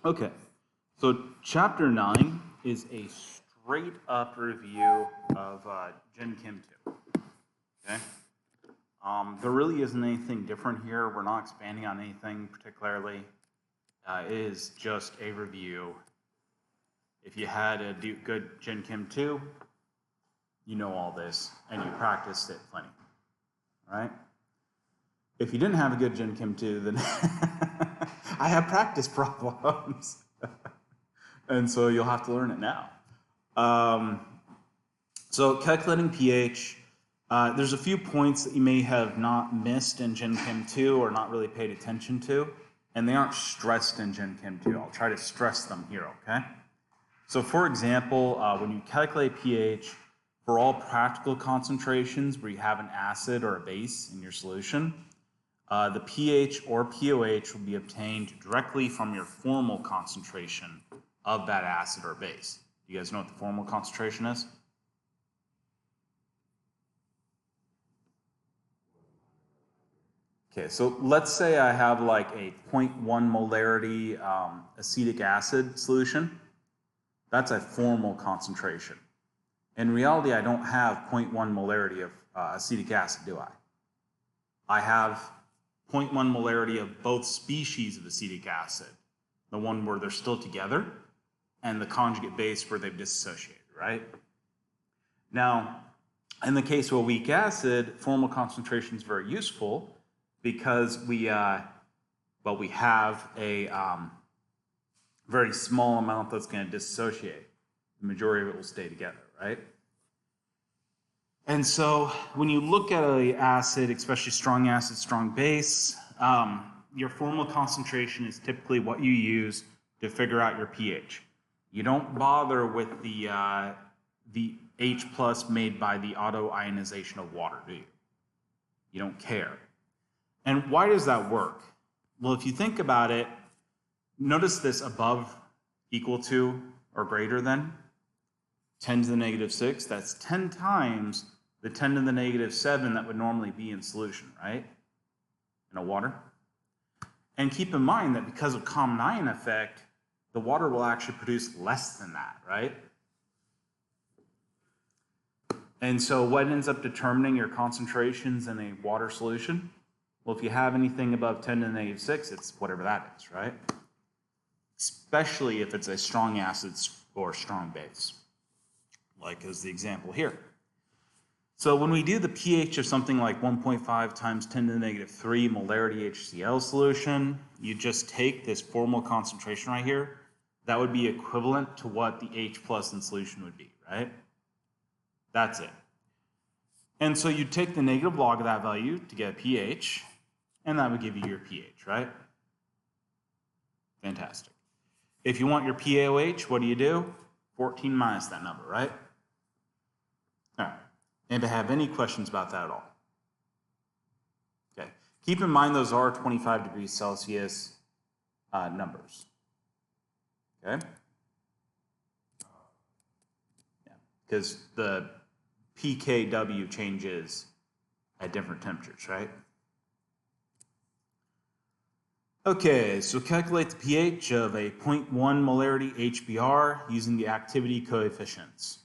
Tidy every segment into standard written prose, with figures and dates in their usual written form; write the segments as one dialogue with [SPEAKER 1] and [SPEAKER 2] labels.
[SPEAKER 1] Okay, so chapter 9 is a straight up review of Gen Chem 2. Okay? There really isn't anything different here. We're not expanding on anything particularly. It is just a review. If you had a good Gen Chem 2, you know all this, and you practiced it plenty. Right? If you didn't have a good Gen Chem 2, then I have practice problems. And so you'll have to learn it now. So calculating pH, there's a few points that you may have not missed in Gen Chem 2 or not really paid attention to, and they aren't stressed in Gen Chem 2. I'll try to stress them here, okay? So for example, when you calculate pH, for all practical concentrations where you have an acid or a base in your solution, the pH or pOH will be obtained directly from your formal concentration of that acid or base. You guys know what the formal concentration is? Okay, so let's say I have like a 0.1 molarity acetic acid solution. That's a formal concentration. In reality, I don't have 0.1 molarity of acetic acid, do I? I have 0.1 molarity of both species of acetic acid, the one where they're still together, and the conjugate base where they've dissociated, right? Now, in the case of a weak acid, formal concentration is very useful because we have a very small amount that's going to dissociate. The majority of it will stay together, right? And so when you look at an acid, especially strong acid, strong base, your formal concentration is typically what you use to figure out your pH. You don't bother with the H plus made by the auto-ionization of water, do you? You don't care. And why does that work? Well, if you think about it, notice this above equal to or greater than 10 to the negative 6. That's 10 times the 10 to the negative 7 that would normally be in solution, right? In a water. And keep in mind that because of common ion effect, the water will actually produce less than that, right? And so what ends up determining your concentrations in a water solution? Well, if you have anything above 10 to the negative 6, it's whatever that is, right? Especially if it's a strong acid or strong base, like is the example here. So when we do the pH of something like 1.5 times 10 to the negative 3 molarity HCl solution, you just take this formal concentration right here. That would be equivalent to what the H plus in solution would be, right? That's it. And so you take the negative log of that value to get a pH, and that would give you your pH, right? Fantastic. If you want your PaOH, what do? 14 minus that number, right? All right. And to have any questions about that at all? Okay. Keep in mind those are 25 degrees Celsius numbers. Okay? Yeah, because the pKW changes at different temperatures, right? Okay, so calculate the pH of a 0.1 molarity HBr using the activity coefficients.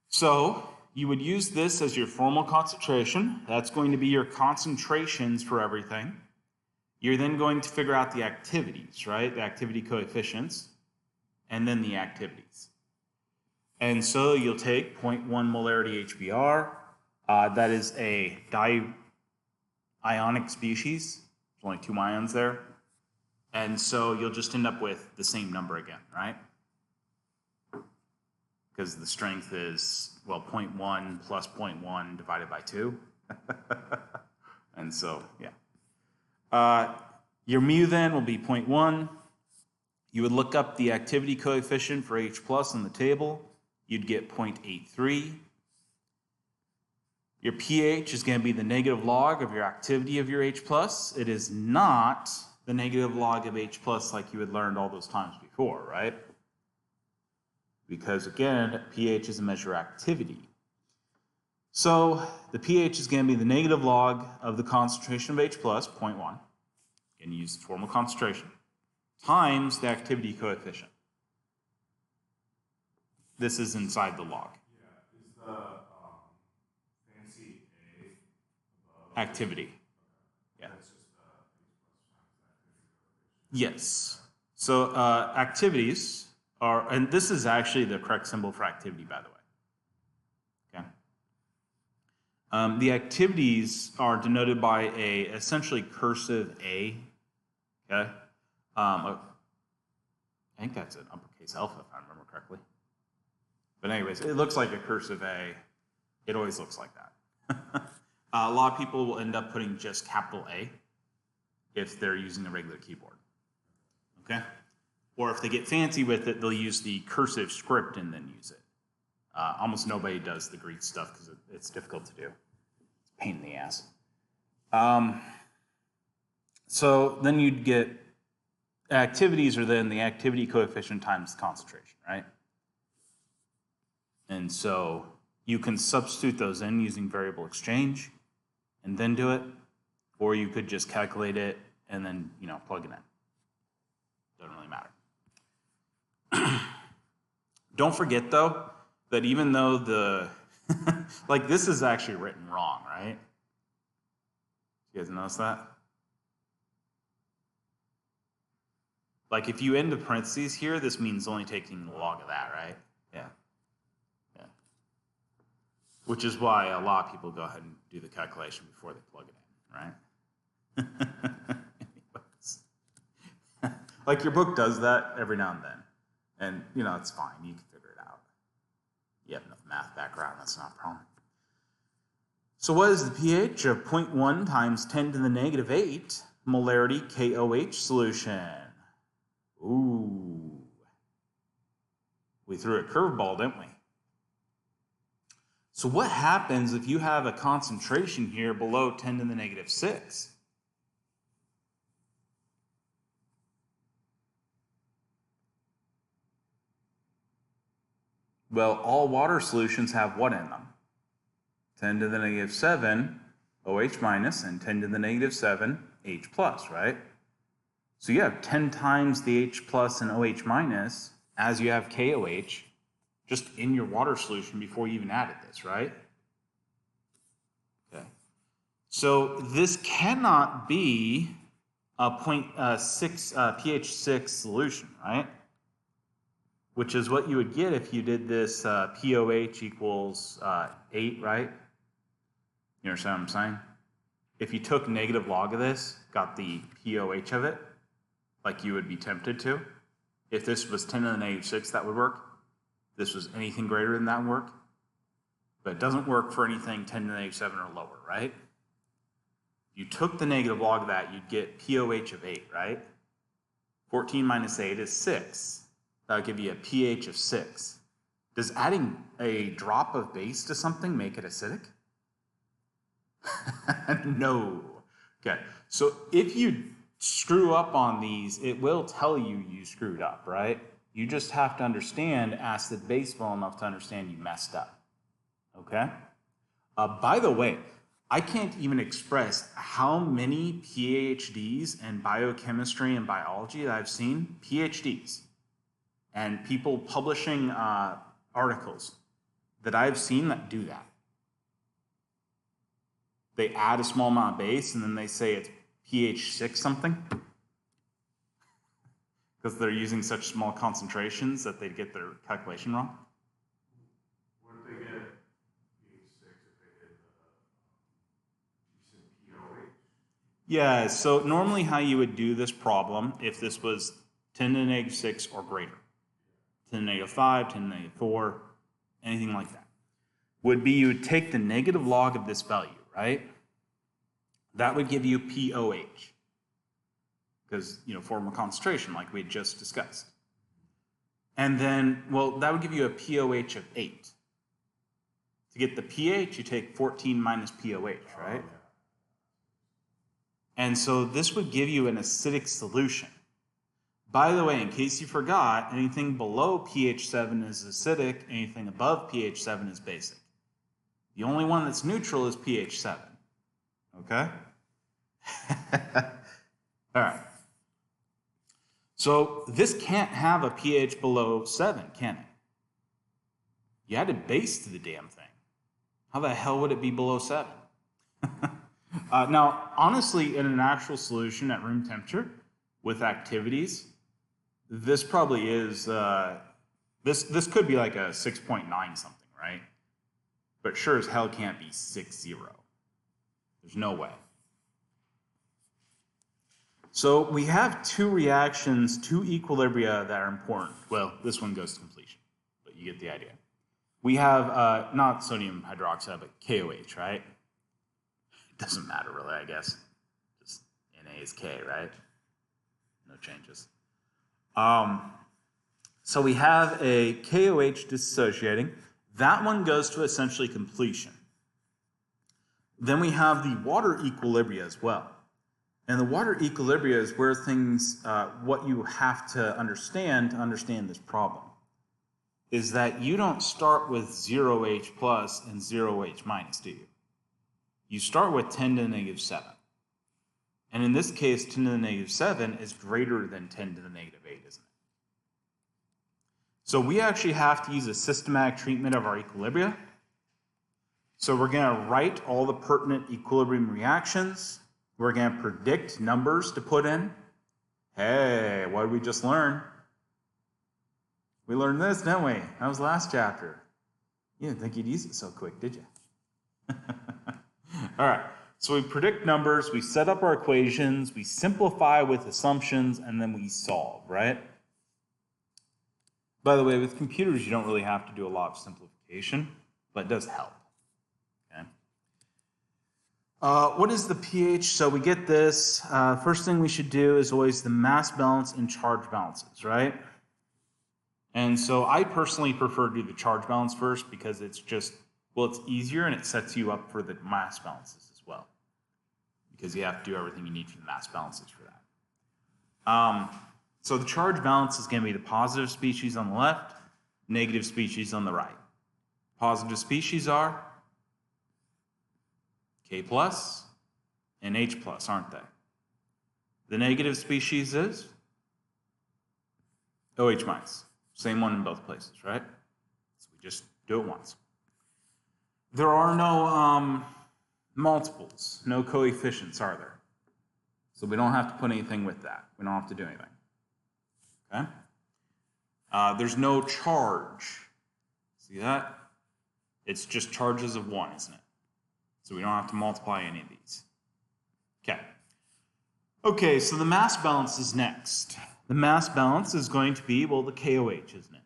[SPEAKER 1] So you would use this as your formal concentration. That's going to be your concentrations for everything. You're then going to figure out the activities, right? The activity coefficients, and then the activities. And so you'll take 0.1 molarity HBr. That is a diionic species. There's only 2 ions there. And so you'll just end up with the same number again, right? Because the strength is, well, 0.1 plus 0.1 divided by 2. And so, yeah. Your mu then will be 0.1. You would look up the activity coefficient for H plus in the table. You'd get 0.83. Your pH is going to be the negative log of your activity of your H plus. It is not the negative log of H plus like you had learned all those times before, right? Because again, pH is a measure of activity. So the pH is going to be the negative log of the concentration of H plus, 0.1. And use the formal concentration times the activity coefficient. This is inside the log.
[SPEAKER 2] Yeah, is the fancy A above
[SPEAKER 1] Activity. Yeah.
[SPEAKER 2] That's just H plus times that.
[SPEAKER 1] Yes. So activities are, and this is actually the correct symbol for activity, by the way. Okay. The activities are denoted by a essentially cursive A. Okay. I think that's an uppercase alpha, if I remember correctly. But anyways, it looks like a cursive A. It always looks like that. A lot of people will end up putting just capital A if they're using a regular keyboard. Okay? Or if they get fancy with it, they'll use the cursive script and then use it. Almost nobody does the Greek stuff because it's difficult to do. It's a pain in the ass. So then you'd get activities are then the activity coefficient times the concentration, right? And so you can substitute those in using variable exchange and then do it, or you could just calculate it and then, plug it in. Doesn't really matter. Don't forget, though, that even though the, like this is actually written wrong, right? You guys notice that? Like if you end the parentheses here, this means only taking the log of that, right? Yeah. Yeah. Which is why a lot of people go ahead and do the calculation before they plug it in, right? Anyways. Like your book does that every now and then. And, it's fine. You can figure it out. You have enough math background. That's not a problem. So what is the pH of 0.1 times 10 to the negative 8 molarity KOH solution? Ooh. We threw a curveball, didn't we? So what happens if you have a concentration here below 10 to the negative 6? Well, all water solutions have what in them? 10 to the negative 7 OH minus and 10 to the negative 7 H plus, right? So you have 10 times the H plus and OH minus as you have KOH just in your water solution before you even added this, right? Okay. So this cannot be a pH 6 solution, right? Which is what you would get if you did this POH equals 8, right? You understand what I'm saying? If you took negative log of this, got the POH of it, like you would be tempted to, if this was 10 to the negative 6, that would work. If this was anything greater than that would work. But it doesn't work for anything 10 to the negative 7 or lower, right? If you took the negative log of that, you'd get POH of 8, right? 14 minus 8 is 6. That would give you a pH of 6. Does adding a drop of base to something make it acidic? No. Okay, so if you screw up on these, it will tell you screwed up, right? You just have to understand acid-base well enough to understand you messed up, okay? By the way, I can't even express how many PhDs in biochemistry and biology that I've seen, PhDs, and people publishing articles that I've seen that do that. They add a small amount of base and then they say it's pH 6 something because they're using such small concentrations that they get their calculation wrong.
[SPEAKER 2] What if they get pH 6 if they did you said POH?
[SPEAKER 1] Yeah, so normally how you would do this problem if this was 10 to the negative 6 or greater, 10 to the negative 5, 10 to the negative 4, anything like that, would be you would take the negative log of this value, right? That would give you POH because, form of concentration like we had just discussed. And then, well, that would give you a POH of 8. To get the pH, you take 14 minus POH, right? And so this would give you an acidic solution. By the way, in case you forgot, anything below pH 7 is acidic, anything above pH 7 is basic. The only one that's neutral is pH 7. Okay? All right. So this can't have a pH below 7, can it? You added base to the damn thing. How the hell would it be below 7? Now, honestly, in an actual solution at room temperature with activities, this probably is, this could be like a 6.9 something, right? But sure as hell can't be 6.0. There's no way. So we have two reactions, two equilibria that are important. Well, this one goes to completion, but you get the idea. We have not sodium hydroxide, but KOH, right? It doesn't matter really, I guess. Just Na is K, right? No changes. So we have a KOH dissociating. That one goes to essentially completion. Then we have the water equilibria as well. And the water equilibria is where things, what you have to understand this problem, is that you don't start with 0H plus and 0H minus, do you? You start with 10 to the negative 7. And in this case, 10 to the negative 7 is greater than 10 to the negative 8, isn't it? So we actually have to use a systematic treatment of our equilibria. So we're going to write all the pertinent equilibrium reactions. We're going to predict numbers to put in. Hey, what did we just learn? We learned this, didn't we? That was last chapter. You didn't think you'd use it so quick, did you? All right, so we predict numbers, we set up our equations, we simplify with assumptions, and then we solve, right? By the way, with computers, you don't really have to do a lot of simplification, but it does help. Okay. What is the pH? So we get this. First thing we should do is always the mass balance and charge balances, right? And so I personally prefer to do the charge balance first because it's just, well, it's easier and it sets you up for the mass balances as well. Because you have to do everything you need for the mass balances for that. So the charge balance is going to be the positive species on the left, negative species on the right. Positive species are K plus and H plus, aren't they? The negative species is OH minus. Same one in both places, right? So we just do it once. There are no multiples, no coefficients, are there? So we don't have to put anything with that. We don't have to do anything. Okay? There's no charge. See that? It's just charges of 1, isn't it? So we don't have to multiply any of these. Okay. Okay, so the mass balance is next. The mass balance is going to be, well, the KOH, isn't it?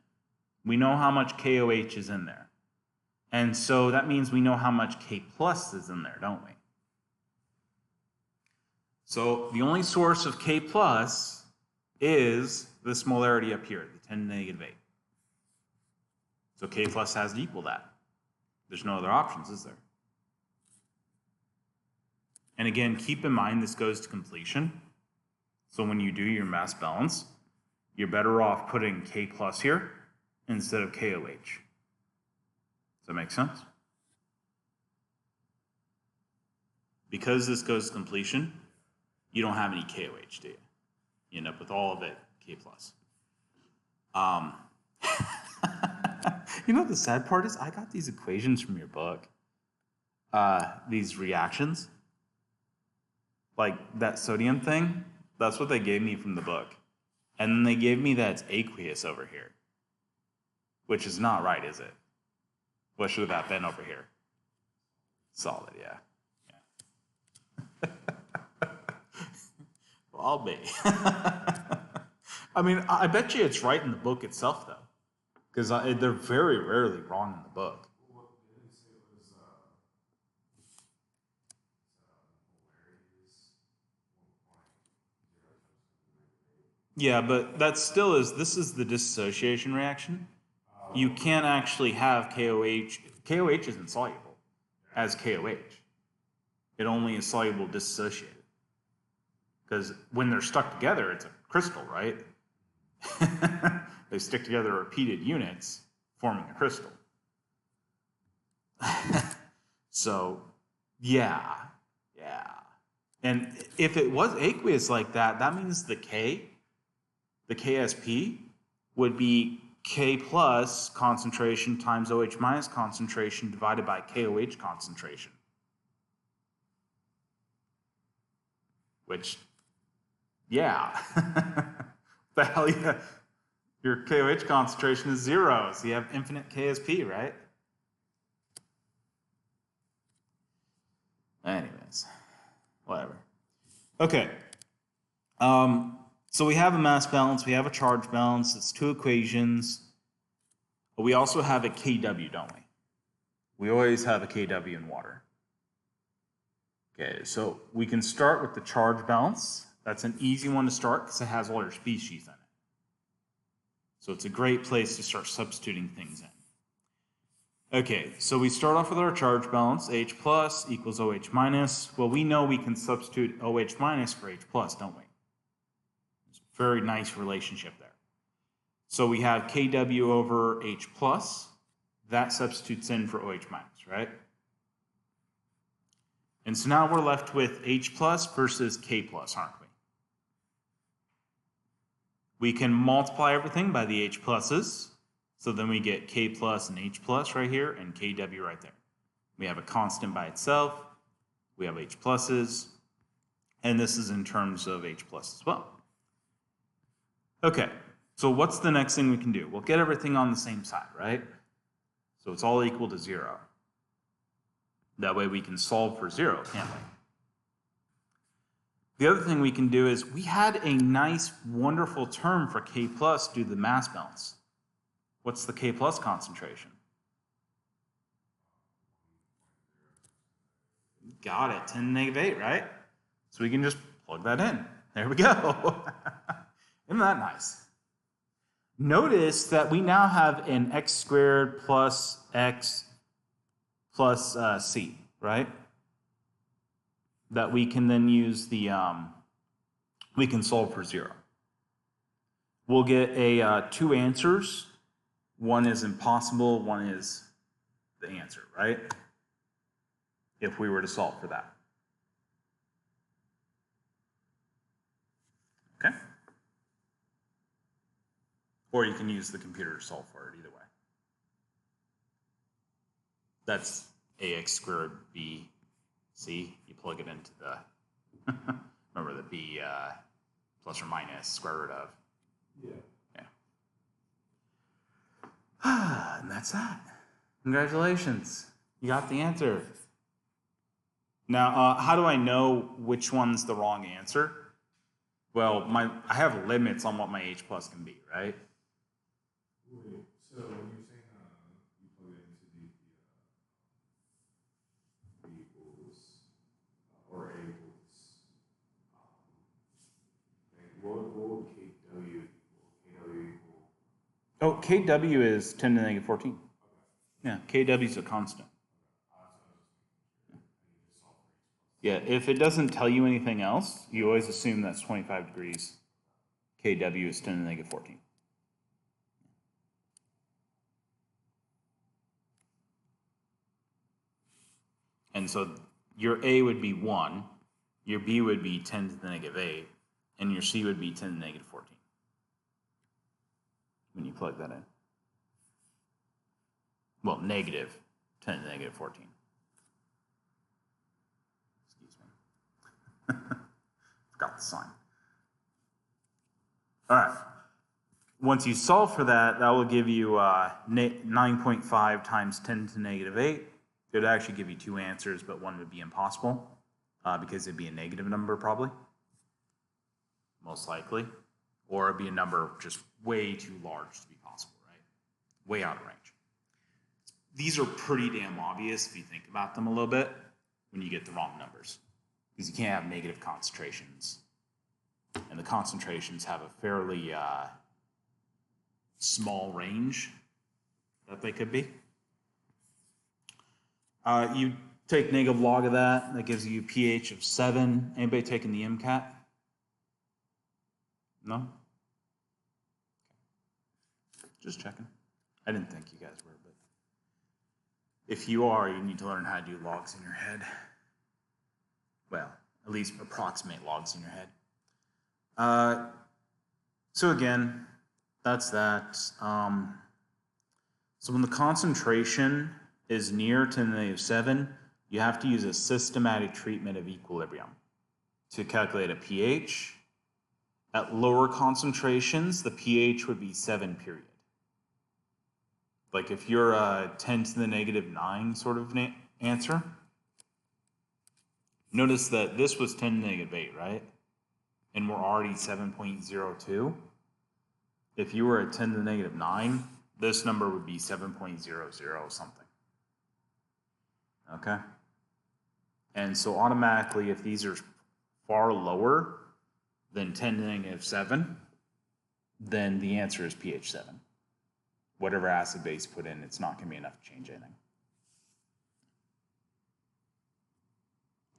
[SPEAKER 1] We know how much KOH is in there. And so that means we know how much K plus is in there, don't we? So the only source of K plus is this molarity up here, the 10 to the negative 8. So K plus has to equal that. There's no other options, is there? And again, keep in mind this goes to completion. So when you do your mass balance, you're better off putting K plus here instead of KOH. Does that make sense? Because this goes to completion, you don't have any KOH, do you? You end up with all of it K plus. You know what the sad part is? I got these equations from your book. These reactions. Like that sodium thing, that's what they gave me from the book. And then they gave me that it's aqueous over here. Which is not right, is it? What should that been over here? Solid, yeah. Well, I'll be. I mean, I bet you it's right in the book itself, though. Because they're very rarely wrong in the book. Yeah, but that still is, this is the dissociation reaction. You can't actually have KOH. KOH isn't soluble as KOH. It only is soluble dissociated. Because when they're stuck together, it's a crystal, right? They stick together repeated units, forming a crystal. So, yeah. And if it was aqueous like that, that means the K the KSP would be K plus concentration times OH minus concentration divided by KOH concentration. Which, yeah. The hell yeah. Your KOH concentration is 0, so you have infinite KSP, right? Anyways, whatever. Okay. So we have a mass balance, we have a charge balance, it's two equations. But we also have a KW, don't we? We always have a KW in water. Okay, so we can start with the charge balance. That's an easy one to start because it has all your species in it. So it's a great place to start substituting things in. Okay, so we start off with our charge balance, H plus equals OH minus. Well, we know we can substitute OH minus for H plus, don't we? It's a very nice relationship there. So we have KW over H plus. That substitutes in for OH minus, right? And so now we're left with H plus versus K plus, aren't we? We can multiply everything by the H pluses. So then we get K plus and H plus right here and KW right there. We have a constant by itself. We have H pluses. And this is in terms of H plus as well. Okay, so what's the next thing we can do? We'll get everything on the same side, right? So it's all equal to 0. That way we can solve for 0, can't we? The other thing we can do is we had a nice, wonderful term for K plus due to the mass balance. What's the K plus concentration? Got it, 10 to the negative 8, right? So we can just plug that in. There we go. Isn't that nice? Notice that we now have an x squared plus x plus c, right? That we can then use the, we can solve for 0. We'll get a 2 answers. One is impossible, one is the answer, right? If we were to solve for that. Okay? Or you can use the computer to solve for it either way. That's ax squared b c. You plug it into the, remember the b plus or minus square root of.
[SPEAKER 2] Yeah.
[SPEAKER 1] Yeah. And that's that. Congratulations. You got the answer. Now, how do I know which one's the wrong answer? Well, I have limits on what my H plus can be, right?
[SPEAKER 2] Wait, so when you're saying you plug it into the B equals or A equals, what would KW equal? KW equal?
[SPEAKER 1] Oh, KW is 10 to the negative 14. Yeah, KW is a constant. Yeah, if it doesn't tell you anything else, you always assume that's 25 degrees. KW is 10 to the negative 14. And so your A would be 1, your B would be 10 to the negative 8, and your C would be 10 to the negative 14 when you plug that in. Well, negative 10 to the negative 14. Excuse me. Forgot the sign. All right. Once you solve for that, that will give you 9.5 times 10 to the negative 8. It would actually give you 2 answers, but one would be impossible because it'd be a negative number probably, most likely. Or it'd be a number just way too large to be possible, right? Way out of range. These are pretty damn obvious if you think about them a little bit when you get the wrong numbers, because you can't have negative concentrations. And the concentrations have a fairly small range that they could be. You take negative log of that, that gives you pH of 7. Anybody taking the MCAT? No? Just checking. I didn't think you guys were, but if you are, you need to learn how to do logs in your head. Well, at least approximate logs in your head. So again, that's that. So when the concentration is near 10⁻⁷, you have to use a systematic treatment of equilibrium to calculate a pH. At lower concentrations, the pH would be 7 period. Like if you're a 10⁻⁹ sort of answer, notice that this was 10⁻⁸, right? And we're already 7.02. If you were at 10⁻⁹, this number would be 7.00 something. Okay? And so automatically, if these are far lower than 10⁻⁷, then the answer is pH 7. Whatever acid base put in, it's not going to be enough to change anything.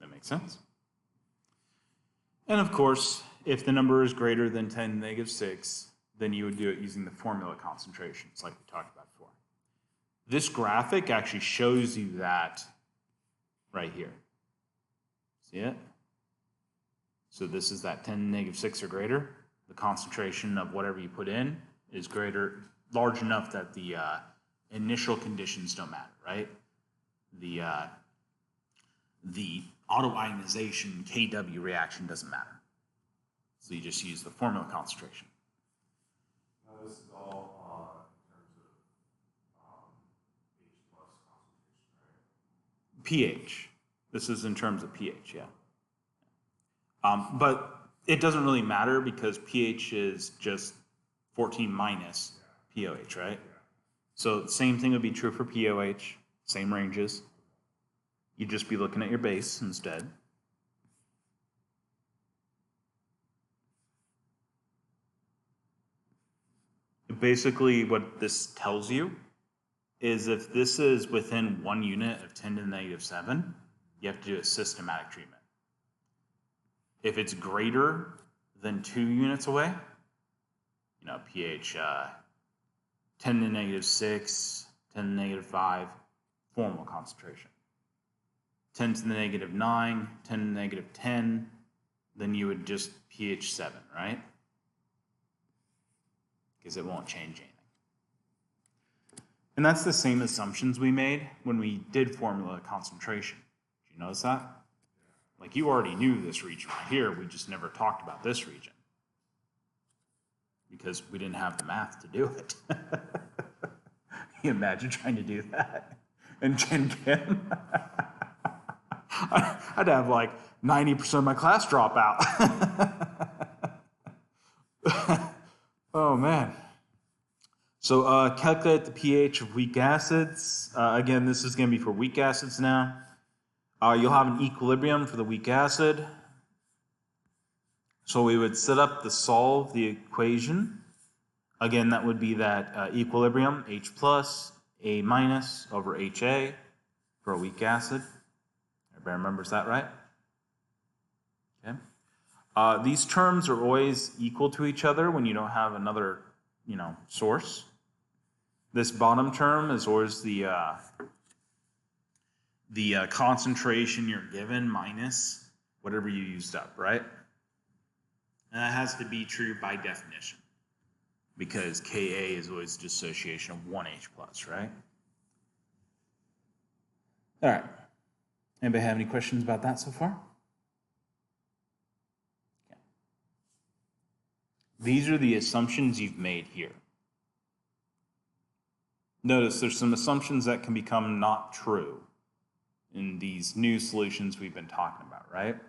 [SPEAKER 1] That makes sense? And of course, if the number is greater than 10⁻⁶, then you would do it using the formula concentrations like we talked about before. This graphic actually shows you that right here. See it? So this is that 10⁻⁶ or greater. The concentration of whatever you put in is large enough that the initial conditions don't matter, right? The autoionization Kw reaction doesn't matter. So you just use the formula concentration.
[SPEAKER 2] Now this is all in terms of H plus concentration, right?
[SPEAKER 1] pH. This is in terms of pH, yeah. But it doesn't really matter because pH is just 14 minus POH, right? Yeah. So the same thing would be true for POH, same ranges. You'd just be looking at your base instead. Basically, what this tells you is if this is within 1 unit of 10⁻⁷, you have to do a systematic treatment. If it's greater than 2 units away, pH 10⁻⁶, 10⁻⁵, formal concentration. 10⁻⁹, 10⁻⁻10, then you would just pH 7, right? Because it won't change anything. And that's the same assumptions we made when we did formula concentration. Did you notice that? Like you already knew this region right here, we just never talked about this region. Because we didn't have the math to do it. You imagine trying to do that in Gen Chem? I'd have like 90% of my class drop out. Oh man. So calculate the pH of weak acids. Again, this is going to be for weak acids now. You'll have an equilibrium for the weak acid. So we would set up to solve the equation. Again, that would be that equilibrium, H plus, A minus over HA for a weak acid. Everybody remembers that, right? Okay. These terms are always equal to each other when you don't have another, source. This bottom term is always the concentration you're given minus whatever you used up, right? And that has to be true by definition because Ka is always dissociation of 1H plus, right? All right. Anybody have any questions about that so far? Okay. These are the assumptions you've made here. Notice there's some assumptions that can become not true in these new solutions we've been talking about, right?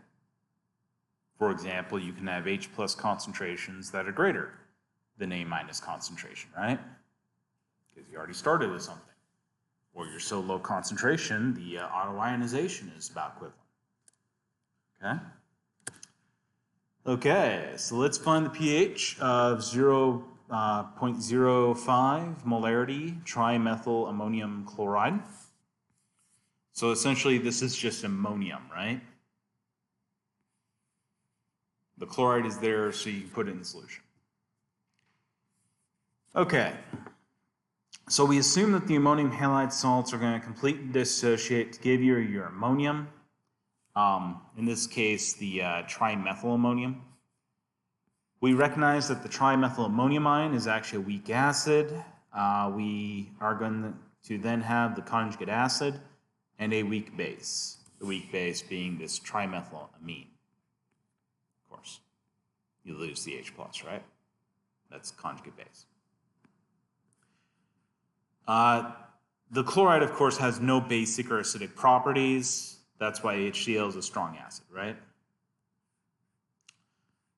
[SPEAKER 1] For example, you can have H plus concentrations that are greater than A minus concentration, right? Because you already started with something. Or you're so low concentration, the autoionization is about equivalent. Okay? Okay, so let's find the pH of 0.05 molarity trimethyl ammonium chloride. So essentially, this is just ammonium, right? The chloride is there, so you can put it in the solution. Okay. So we assume that the ammonium halide salts are going to completely dissociate to give you your ammonium. In this case, the trimethyl ammonium. We recognize that the trimethylammonium ion is actually a weak acid. We are going to then have the conjugate acid and a weak base. The weak base being this trimethylamine. Of course, you lose the H+, right? That's conjugate base. The chloride, of course, has no basic or acidic properties. That's why HCl is a strong acid, right?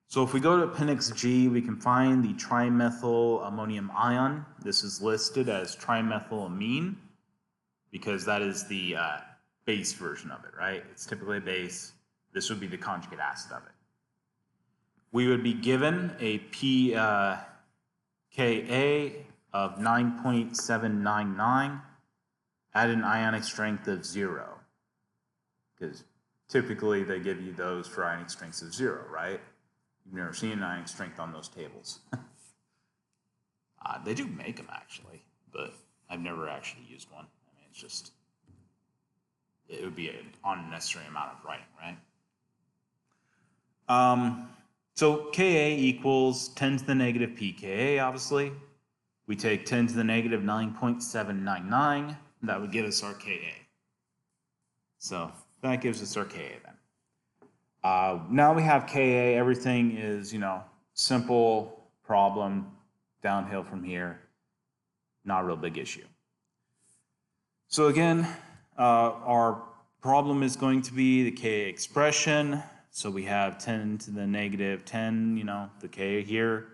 [SPEAKER 1] So if we go to appendix G, we can find the trimethylammonium ion. This is listed as trimethylamine because that is the base version of it, right? It's typically a base. This would be the conjugate acid of it. We would be given a pKa of 9.799 at an ionic strength of 0. Because typically they give you those for ionic strengths of 0, right? You've never seen an ionic strength on those tables. They do make them actually, but I've never actually used one. I mean, it's just, it would be an unnecessary amount of writing, right? So Ka equals 10 to the negative pKa, obviously. We take 10 to the negative 9.799. That would give us our Ka. So that gives us our Ka then. Now we have Ka. Everything is, simple problem, downhill from here. Not a real big issue. So again, our problem is going to be the Ka expression. So we have 10 to the negative 10, the Ka here.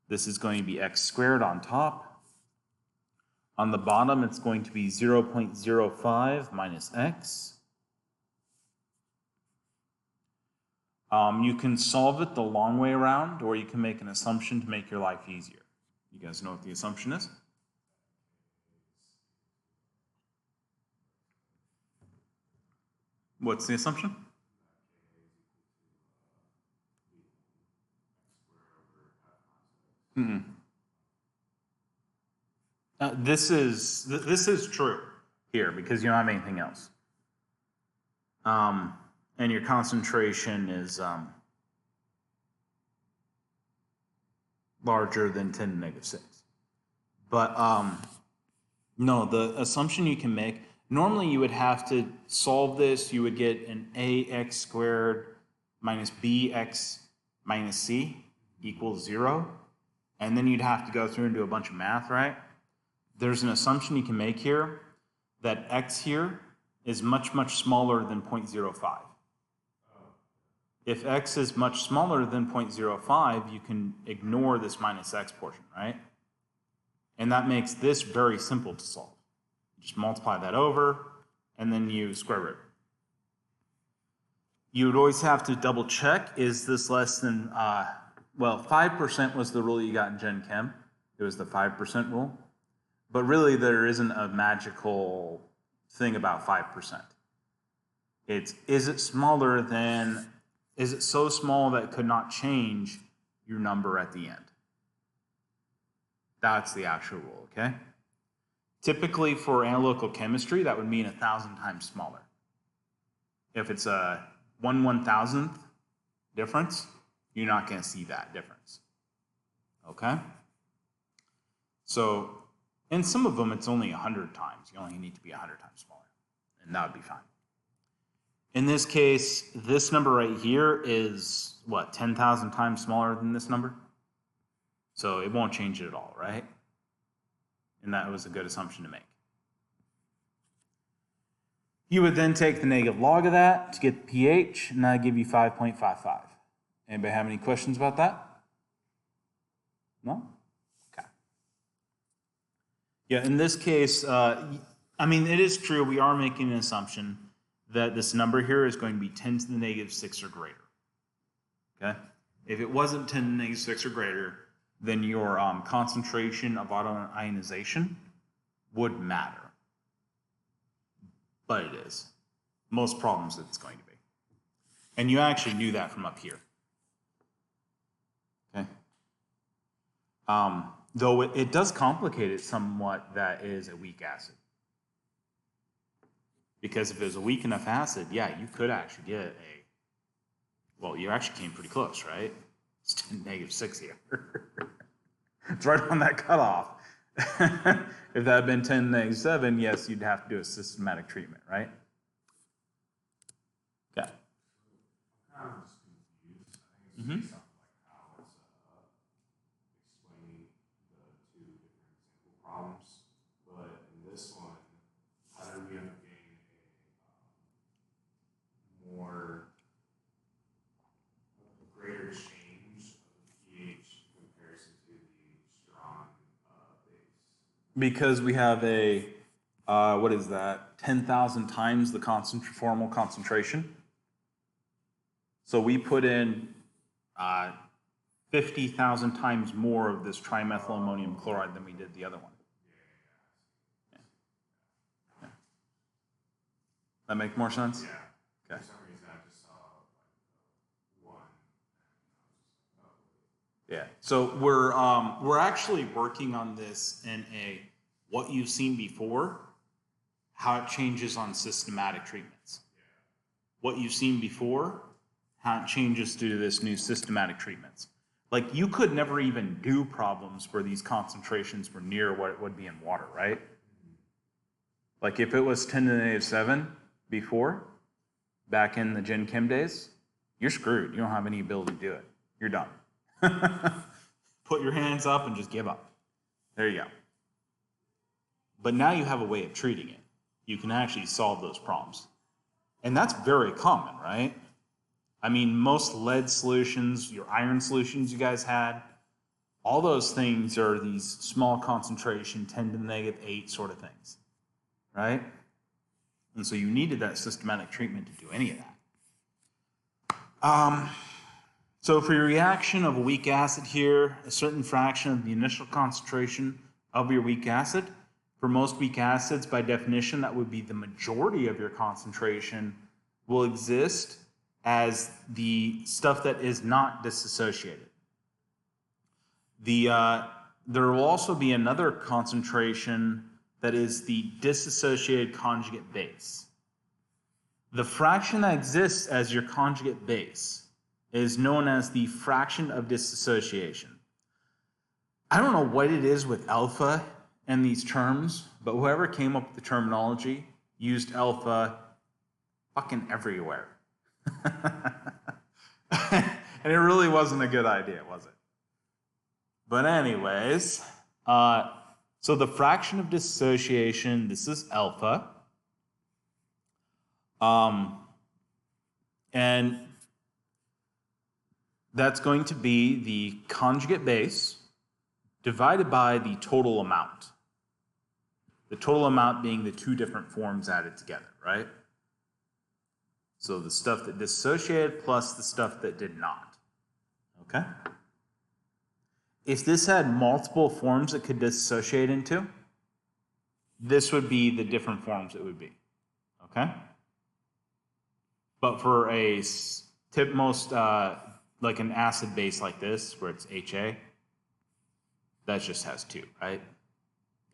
[SPEAKER 1] This is going to be x squared on top. On the bottom, it's going to be 0.05 minus x. You can solve it the long way around, or you can make an assumption to make your life easier. You guys know what the assumption is? What's the assumption? This is true here because you don't have anything else. And your concentration is larger than 10 to the negative 6. But no, the assumption you can make, normally you would have to solve this. You would get an ax squared minus bx minus c equals 0. And then you'd have to go through and do a bunch of math, right? There's an assumption you can make here that x here is much, much smaller than 0.05. If x is much smaller than 0.05, you can ignore this minus x portion, right? And that makes this very simple to solve. Just multiply that over, and then you square root. You would always have to double check, is this less than, 5% was the rule you got in Gen Chem. It was the 5% rule. But really, there isn't a magical thing about 5%. It's, is it smaller than, is it so small that it could not change your number at the end? That's the actual rule, okay? Typically for analytical chemistry, that would mean 1,000 times smaller. If it's a 1/1000th difference, you're not going to see that difference, okay? So, in some of them, it's only 100 times. You only need to be 100 times smaller, and that would be fine. In this case, this number right here is, 10,000 times smaller than this number? So it won't change it at all, right? And that was a good assumption to make. You would then take the negative log of that to get the pH, and that would give you 5.55. Anybody have any questions about that? No? Okay. Yeah, in this case, it is true, we are making an assumption that this number here is going to be 10 to the negative 6 or greater. Okay? If it wasn't 10 to the negative 6 or greater, then your concentration of autoionization would matter. But it is. Most problems it's going to be. And you actually knew that from up here. Okay? Though it does complicate it somewhat that it is a weak acid. Because if it was a weak enough acid, yeah, you could actually get you actually came pretty close, right? It's 10⁻⁶ here. It's right on that cutoff. If that had been 10⁻⁷, yes, you'd have to do a systematic treatment, right? Okay.
[SPEAKER 2] I'm kind of just confused. I think it's based off like how it's explaining the two different example problems. But in this one, how do we gain a greater change of pH in comparison to the strong base?
[SPEAKER 1] Because we have a, what is that, 10,000 times the formal concentration. So we put in 50,000 times more of this trimethylammonium chloride than we did the other one. Yeah. Yeah. That make more sense?
[SPEAKER 2] Yeah.
[SPEAKER 1] Okay.
[SPEAKER 2] For some reason, I just saw like one.
[SPEAKER 1] Yeah. So we're actually working on this in a what you've seen before, how it changes on systematic treatments. What you've seen before, how it changes due to this new systematic treatments. Like you could never even do problems where these concentrations were near what it would be in water, right? Like if it was 10⁻⁷ before, back in the Gen Chem days, you're screwed. You don't have any ability to do it. You're done. Put your hands up and just give up. There you go. But now you have a way of treating it. You can actually solve those problems. And that's very common, right? I mean, most lead solutions, your iron solutions you guys had, all those things are these small concentration, 10⁻⁸ sort of things, right? And so you needed that systematic treatment to do any of that. So for your reaction of a weak acid here, a certain fraction of the initial concentration of your weak acid, for most weak acids, by definition, that would be the majority of your concentration, will exist as the stuff that is not disassociated. There will also be another concentration that is the dissociated conjugate base. The fraction that exists as your conjugate base is known as the fraction of dissociation. I don't know what it is with alpha and these terms, but whoever came up with the terminology used alpha fucking everywhere. And it really wasn't a good idea, was it? But anyways, so the fraction of dissociation, this is alpha. And that's going to be the conjugate base divided by the total amount. The total amount being the two different forms added together, right? So the stuff that dissociated plus the stuff that did not. Okay? If this had multiple forms it could dissociate into, this would be the different forms it would be. Okay? But for a like an acid base like this, where it's HA, that just has two, right?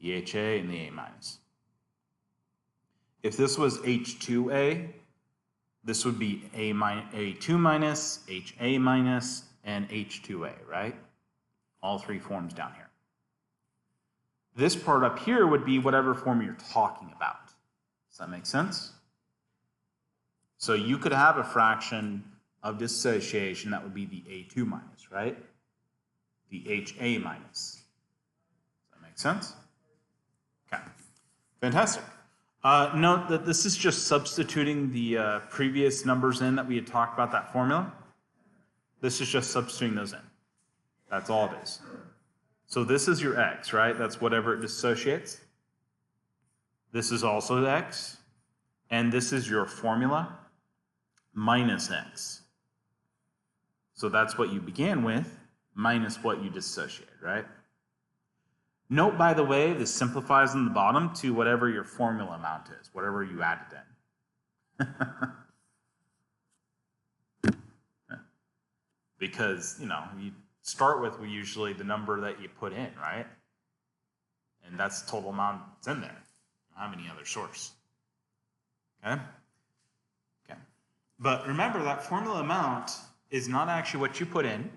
[SPEAKER 1] The HA and the A minus. If this was H2A, this would be A2 minus, HA minus, and H2A, right? All three forms down here. This part up here would be whatever form you're talking about. Does that make sense? So you could have a fraction of dissociation that would be the A2 minus, right? The HA minus. Does that make sense? Okay, fantastic. Note that this is just substituting the previous numbers in that we had talked about, that formula. This is just substituting those in. That's all it is. So this is your X, right? That's whatever it dissociates. This is also X. And this is your formula minus X. So that's what you began with minus what you dissociated, right? Note, by the way, this simplifies on the bottom to whatever your formula amount is, whatever you added in. Because, you know, you start with usually the number that you put in, right? And that's the total amount that's in there. You don't have any other source. Okay? Okay. But remember, that formula amount is not actually what you put in.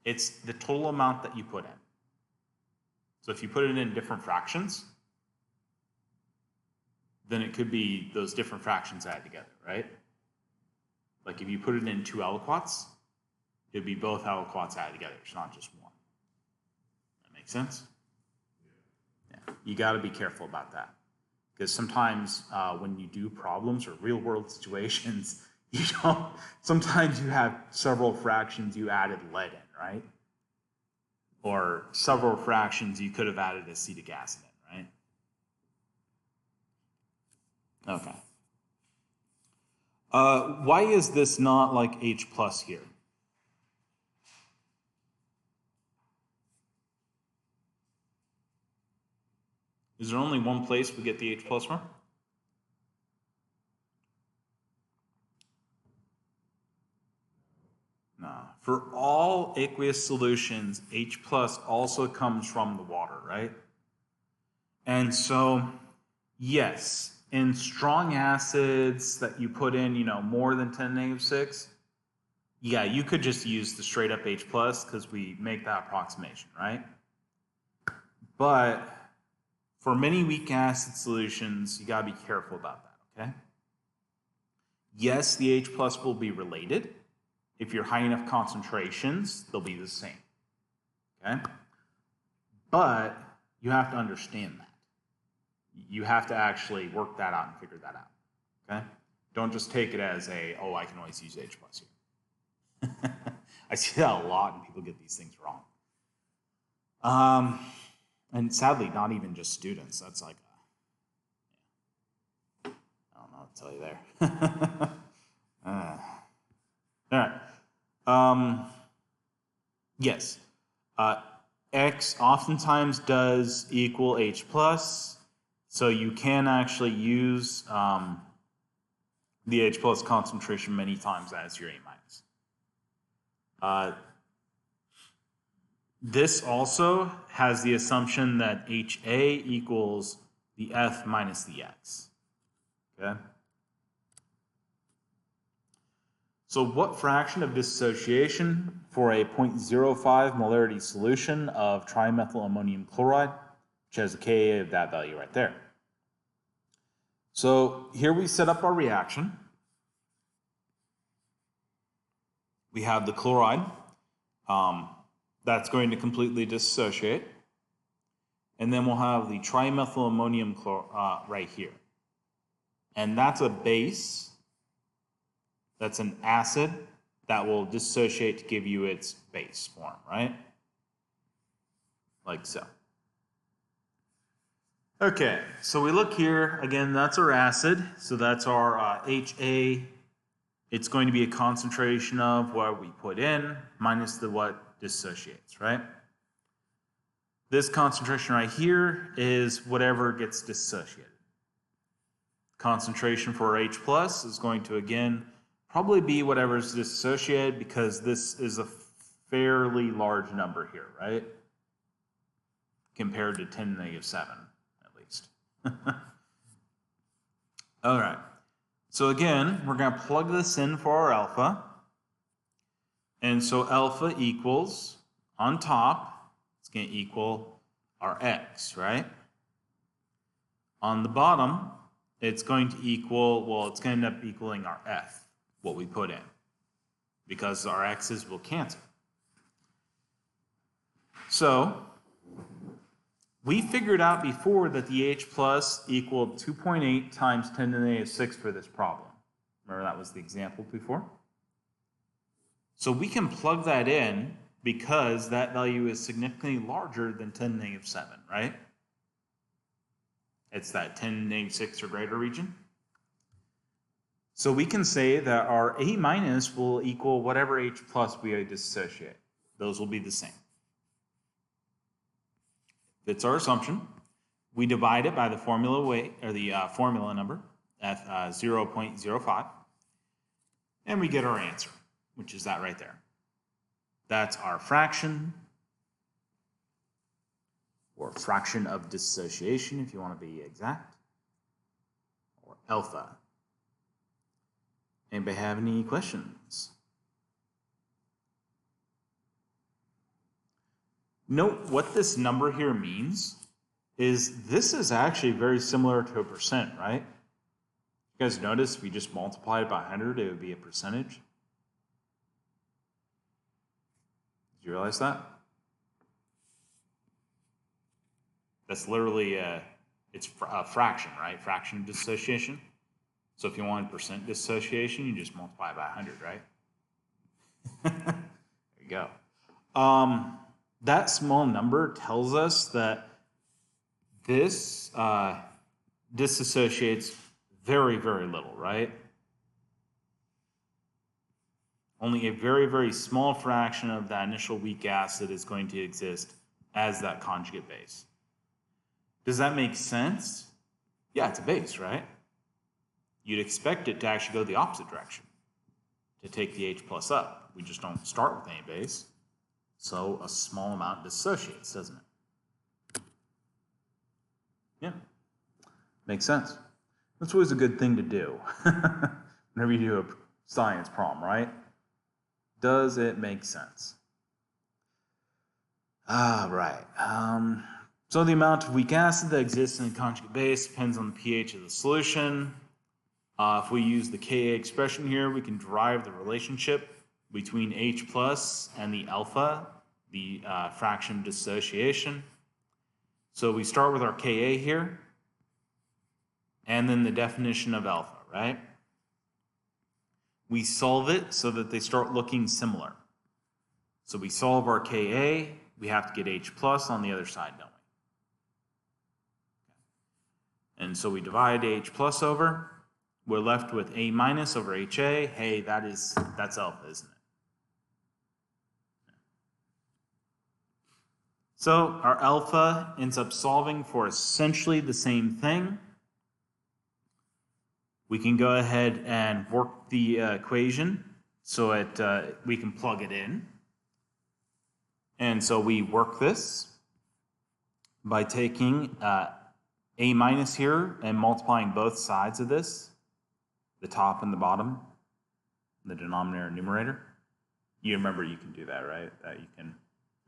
[SPEAKER 1] It's the total amount that you put in. So if you put it in different fractions, then it could be those different fractions added together, right? Like if you put it in 2 aliquots, it'd be both aliquots added together. It's not just one. That makes sense? Yeah. You got to be careful about that. Because sometimes when you do problems or real world situations, sometimes you have several fractions you added lead in, right? Or several fractions you could have added acetic acid in, right? Okay. Why is this not like H plus here? Is there only one place we get the H plus from? No. For all aqueous solutions, H plus also comes from the water, right? And so, yes, in strong acids that you put in, more than 10⁻⁶, yeah, you could just use the straight up H plus because we make that approximation, right? But for many weak acid solutions, you gotta be careful about that, okay? Yes, the H plus will be related. If you're high enough concentrations, they'll be the same, okay? But you have to understand that. You have to actually work that out and figure that out, okay? Don't just take it as I can always use H plus here. I see that a lot and people get these things wrong. And sadly, not even just students. That's like, I don't know what to tell you there. All right. Yes. X oftentimes does equal H plus, so you can actually use the H plus concentration many times as your A minus. This also has the assumption that HA equals the F minus the X, okay? So what fraction of dissociation for a 0.05 molarity solution of trimethyl ammonium chloride, which has a Ka of that value right there? So here we set up our reaction. We have the chloride. That's going to completely dissociate. And then we'll have the trimethyl ammonium chloride right here. And that's a base. That's an acid that will dissociate to give you its base form, right? Like so. Okay, so we look here. Again, that's our acid. So that's our HA. It's going to be a concentration of what we put in minus the what dissociates, right? This concentration right here is whatever gets dissociated. Concentration for H plus is going to, again, probably be whatever is dissociated because this is a fairly large number here, right? Compared to 10⁻⁷, at least. All right. So again, we're going to plug this in for our alpha. And so alpha equals, on top, it's going to equal our x, right? On the bottom, it's going to equal, well, it's going to end up equaling our f, what we put in, because our x's will cancel. So we figured out before that the H plus equaled 2.8 times 10⁻⁶ for this problem. Remember that was the example before? So we can plug that in because that value is significantly larger than 10⁻⁷, right? It's that 10⁻⁶ or greater region. So we can say that our A minus will equal whatever H plus we dissociate. Those will be the same. That's our assumption. We divide it by the formula weight, or the formula number, at 0.05, and we get our answer, which is that right there. That's our fraction, or fraction of dissociation, if you want to be exact, or alpha. Anybody have any questions? Note what this number here means is this is actually very similar to a percent, right? You guys notice if you just multiply it by 100, it would be a percentage. Did you realize that? That's literally it's a fraction, right? Fraction dissociation. So if you wanted percent dissociation, you just multiply it by 100, right? There you go. That small number tells us that this disassociates very, very little, right? Only a very, very small fraction of that initial weak acid is going to exist as that conjugate base. Does that make sense? Yeah, it's a base, right? You'd expect it to actually go the opposite direction, to take the H plus up. We just don't start with any base. So a small amount dissociates, doesn't it? Yeah, makes sense. That's always a good thing to do whenever you do a science problem, right? Does it make sense? Right. So the amount of weak acid that exists in the conjugate base depends on the pH of the solution. If we use the Ka expression here, we can derive the relationship between H plus and the alpha, the fraction dissociation. So we start with our Ka here, and then the definition of alpha, right? We solve it so that they start looking similar. So we solve our Ka, we have to get H plus on the other side, don't we? And so we divide H plus over. We're left with A minus over HA. Hey, that's alpha, isn't it? So our alpha ends up solving for essentially the same thing. We can go ahead and work the equation so we can plug it in. And so we work this by taking A minus here and multiplying both sides of this, the top and the bottom, the denominator and numerator. You remember you can do that, right? That you can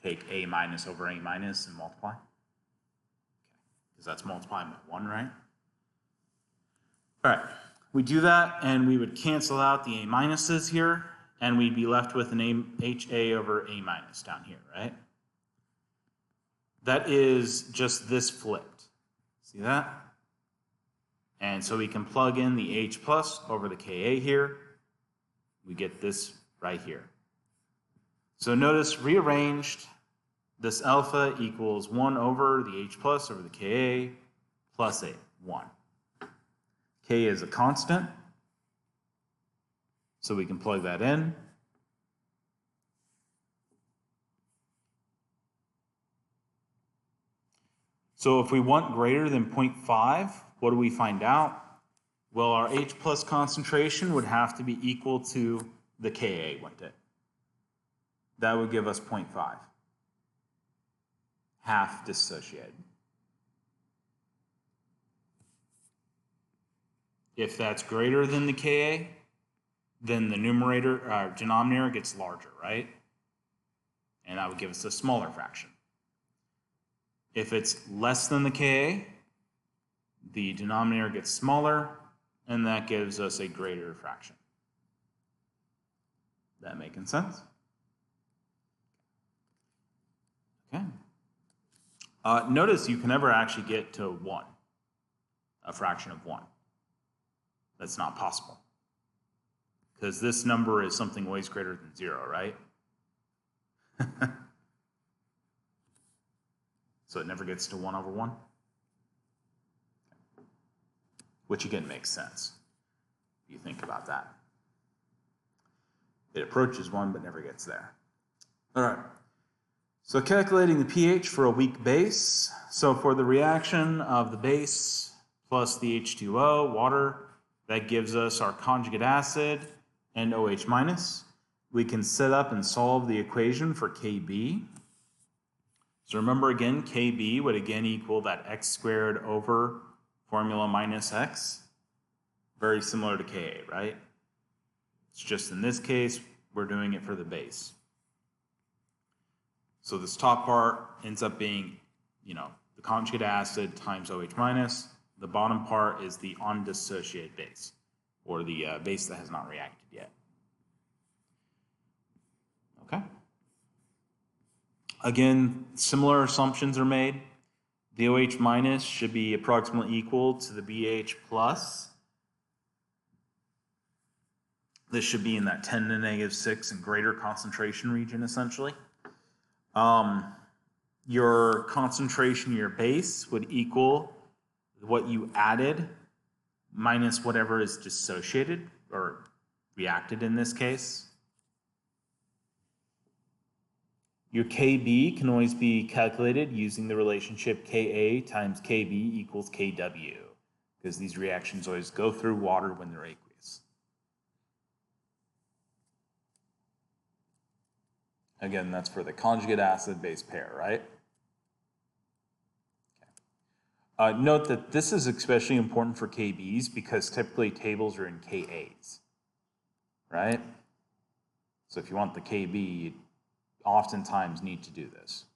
[SPEAKER 1] take A minus over A minus and multiply. Because that's multiplying by 1, right? All right, we do that and we would cancel out the A minuses here and we'd be left with an HA over A minus down here, right? That is just this flipped. See that? And so we can plug in the H plus over the Ka here. We get this right here. So notice rearranged, this alpha equals 1 over the H plus over the Ka plus a 1. K is a constant, so we can plug that in. So if we want greater than 0.5, what do we find out? Well, our H plus concentration would have to be equal to the Ka, wouldn't it? That would give us 0.5. Half dissociated. If that's greater than the Ka, then the denominator gets larger, right? And that would give us a smaller fraction. If it's less than the Ka, the denominator gets smaller, and that gives us a greater fraction. That making sense? Okay. Notice you can never actually get to 1, a fraction of 1. That's not possible. Because this number is something always greater than 0, right? So it never gets to 1 over 1. Which again makes sense if you think about that. It approaches 1 but never gets there. All right. So calculating the pH for a weak base. So for the reaction of the base plus the H2O, water, that gives us our conjugate acid and OH minus. We can set up and solve the equation for Kb. So remember again, Kb would again equal that x squared over formula minus x. Very similar to Ka, right? It's just in this case, we're doing it for the base. So this top part ends up being, you know, the conjugate acid times OH minus. The bottom part is the undissociated base, or the base that has not reacted yet. Okay. Again, similar assumptions are made. The OH minus should be approximately equal to the BH plus. This should be in that 10 to negative 6 and greater concentration region, essentially. Your concentration, your base, would equal what you added minus whatever is dissociated or reacted in this case. Your Kb can always be calculated using the relationship Ka times Kb equals Kw, because these reactions always go through water when they're aqueous. Again, that's for the conjugate acid-base pair, right? Okay. Note that this is especially important for Kbs because typically tables are in Kas, right? So if you want the Kb, you oftentimes need to do this.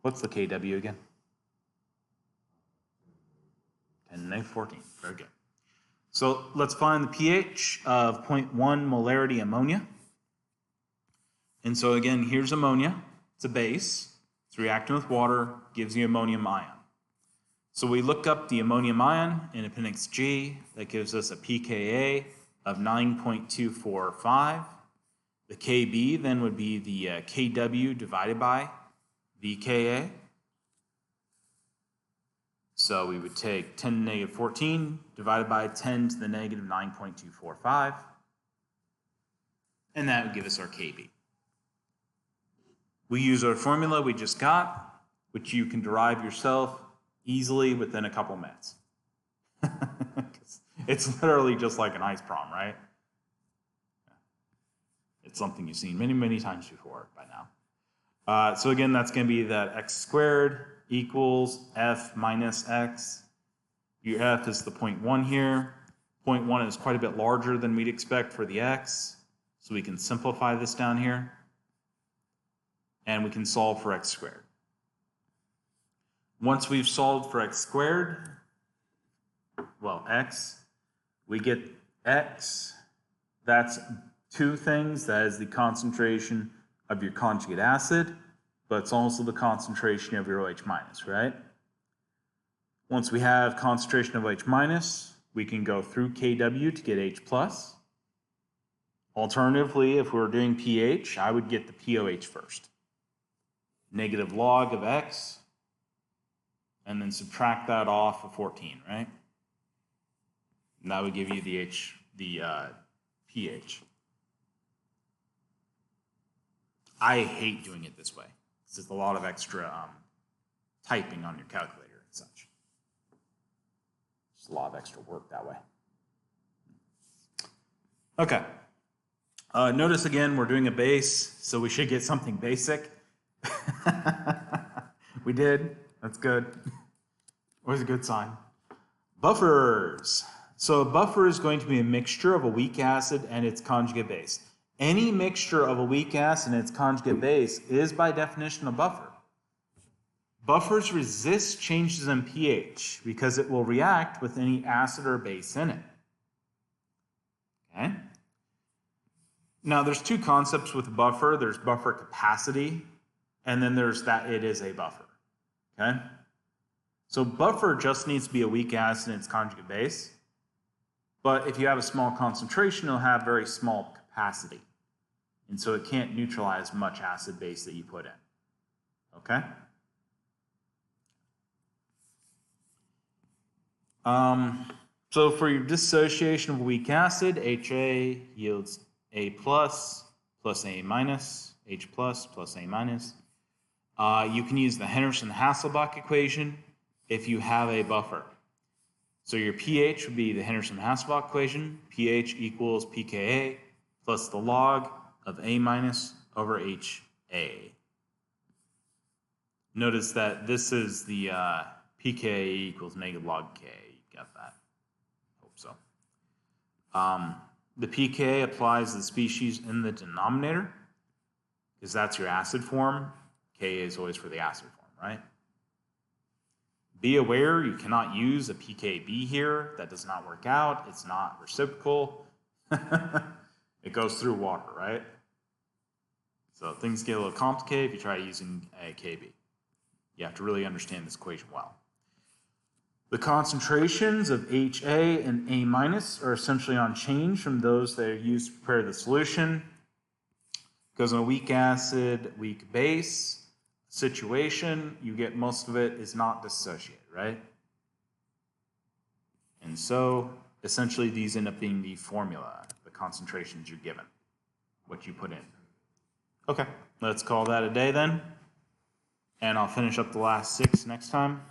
[SPEAKER 1] What's the Kw again? 10 to the negative 14. Very good. So let's find the pH of 0.1 molarity ammonia. And so again, here's ammonia. It's a base. It's reacting with water, gives you ammonium ion. So we look up the ammonium ion in appendix G. That gives us a pKa of 9.245. The Kb then would be the Kw divided by the Ka. So we would take 10 to the negative 14 divided by 10 to the negative 9.245. And that would give us our Kb. We use our formula we just got, which you can derive yourself easily within a couple minutes. It's literally just like an ice prom, right? It's something you've seen many, many times before by now. So again, that's going to be that x squared equals f minus x. Your f is the 0.1 here. 0.1 is quite a bit larger than we'd expect for the x. So we can simplify this down here. And we can solve for x squared. Once we've solved for x squared, well, x, we get x. That's two things. That is the concentration of your conjugate acid, but it's also the concentration of your OH minus, right? Once we have concentration of OH minus, we can go through Kw to get H plus. Alternatively, if we were doing pH, I would get the POH first. Negative log of x, and then subtract that off of 14, right? And that would give you the pH. I hate doing it this way. This is a lot of extra typing on your calculator and such. Just a lot of extra work that way. Okay. Notice again, we're doing a base, so we should get something basic. We did. That's good. Always a good sign. Buffers. So a buffer is going to be a mixture of a weak acid and its conjugate base. Any mixture of a weak acid and its conjugate base is by definition a buffer. Buffers resist changes in pH because it will react with any acid or base in it. Okay? Now there's two concepts with a buffer. There's buffer capacity, and then there's that it is a buffer. Okay? So buffer just needs to be a weak acid and its conjugate base. But if you have a small concentration, it'll have very small capacity. And so it can't neutralize much acid base that you put in. Okay? So for your dissociation of a weak acid, HA yields A plus A minus, H plus A minus. You can use the Henderson-Hasselbalch equation if you have a buffer. So your pH would be the Henderson-Hasselbalch equation. pH equals pKa plus the log of A minus over HA. Notice that this is the pKa equals negative log K. You got that? Hope so. The pK applies to the species in the denominator. because that's your acid form. Ka is always for the acid form, right? Be aware you cannot use a pKb here. That does not work out. It's not reciprocal. It goes through water, right? So things get a little complicated if you try using a Kb. You have to really understand this equation well. The concentrations of HA and A minus are essentially unchanged from those that are used to prepare the solution. Because in a weak acid, weak base situation, you get most of it is not dissociated, right? And so essentially these end up being the formula, the concentrations you're given, what you put in. Okay, let's call that a day then. And I'll finish up the last 6 next time.